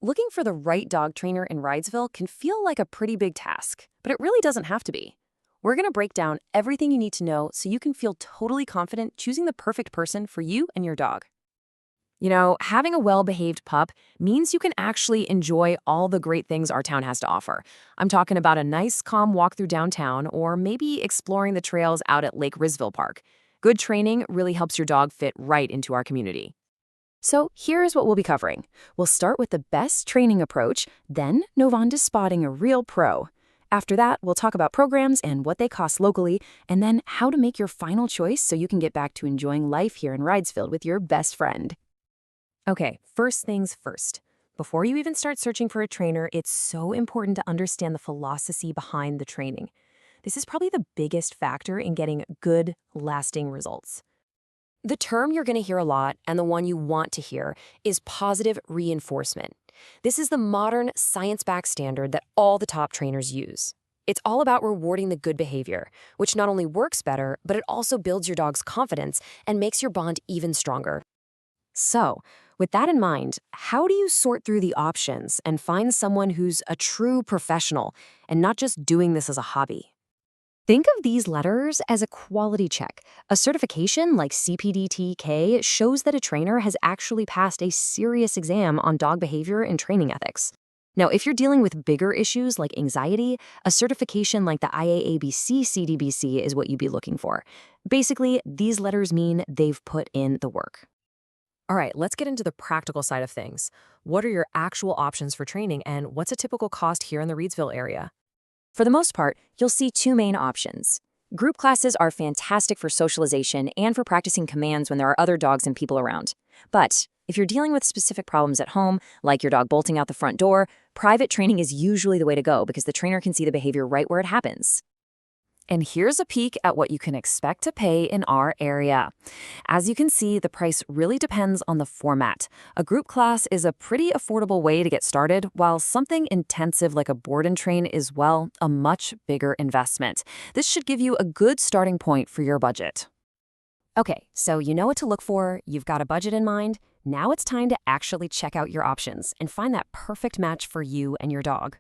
Looking for the right dog trainer in Reidsville can feel like a pretty big task, but it really doesn't have to be. We're going to break down everything you need to know so you can feel totally confident choosing the perfect person for you and your dog. Having a well-behaved pup means you can actually enjoy all the great things our town has to offer. I'm talking about a nice, calm walk through downtown or maybe exploring the trails out at Lake Reidsville Park. Good training really helps your dog fit right into our community. So here's what we'll be covering. We'll start with the best training approach, then move on to spotting a real pro. After that, we'll talk about programs and what they cost locally, and then how to make your final choice so you can get back to enjoying life here in Reidsville with your best friend. Okay, first things first. Before you even start searching for a trainer, it's so important to understand the philosophy behind the training. This is probably the biggest factor in getting good, lasting results. The term you're going to hear a lot, and the one you want to hear, is positive reinforcement. This is the modern, science-backed standard that all the top trainers use. It's all about rewarding the good behavior, which not only works better, but it also builds your dog's confidence and makes your bond even stronger. So, with that in mind, how do you sort through the options and find someone who's a true professional and not just doing this as a hobby? Think of these letters as a quality check. A certification like CPDTK shows that a trainer has actually passed a serious exam on dog behavior and training ethics. Now, if you're dealing with bigger issues like anxiety, a certification like the IAABC CDBC is what you'd be looking for. Basically, these letters mean they've put in the work. All right, let's get into the practical side of things. What are your actual options for training, and what's a typical cost here in the Reidsville area? For the most part, you'll see two main options. Group classes are fantastic for socialization and for practicing commands when there are other dogs and people around. But if you're dealing with specific problems at home, like your dog bolting out the front door, private training is usually the way to go because the trainer can see the behavior right where it happens. And here's a peek at what you can expect to pay in our area. As you can see, the price really depends on the format. A group class is a pretty affordable way to get started, while something intensive like a board and train is, well, a much bigger investment. This should give you a good starting point for your budget. Okay, so you know what to look for, you've got a budget in mind. Now it's time to actually check out your options and find that perfect match for you and your dog.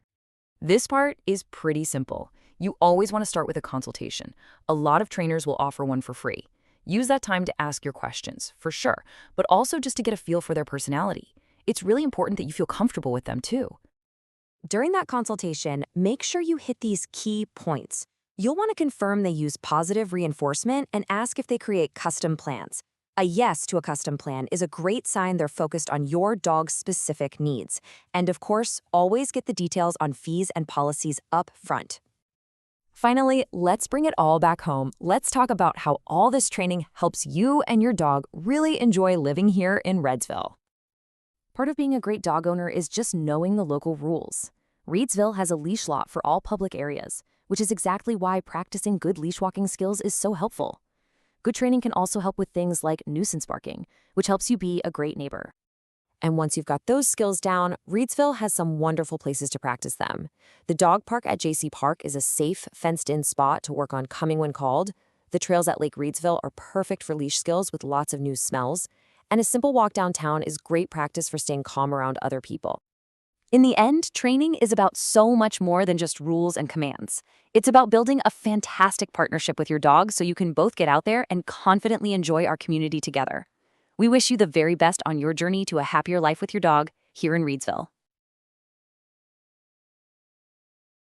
This part is pretty simple. You always want to start with a consultation. A lot of trainers will offer one for free. Use that time to ask your questions, for sure, but also just to get a feel for their personality. It's really important that you feel comfortable with them, too. During that consultation, make sure you hit these key points. You'll want to confirm they use positive reinforcement and ask if they create custom plans. A yes to a custom plan is a great sign they're focused on your dog's specific needs. And of course, always get the details on fees and policies up front. Finally, let's bring it all back home. Let's talk about how all this training helps you and your dog really enjoy living here in Reidsville. Part of being a great dog owner is just knowing the local rules. Reidsville has a leash law for all public areas, which is exactly why practicing good leash walking skills is so helpful. Good training can also help with things like nuisance barking, which helps you be a great neighbor. And once you've got those skills down, Reidsville has some wonderful places to practice them. The dog park at JC Park is a safe, fenced-in spot to work on coming when called. The trails at Lake Reidsville are perfect for leash skills with lots of new smells. And a simple walk downtown is great practice for staying calm around other people. In the end, training is about so much more than just rules and commands. It's about building a fantastic partnership with your dog so you can both get out there and confidently enjoy our community together. We wish you the very best on your journey to a happier life with your dog here in Reidsville.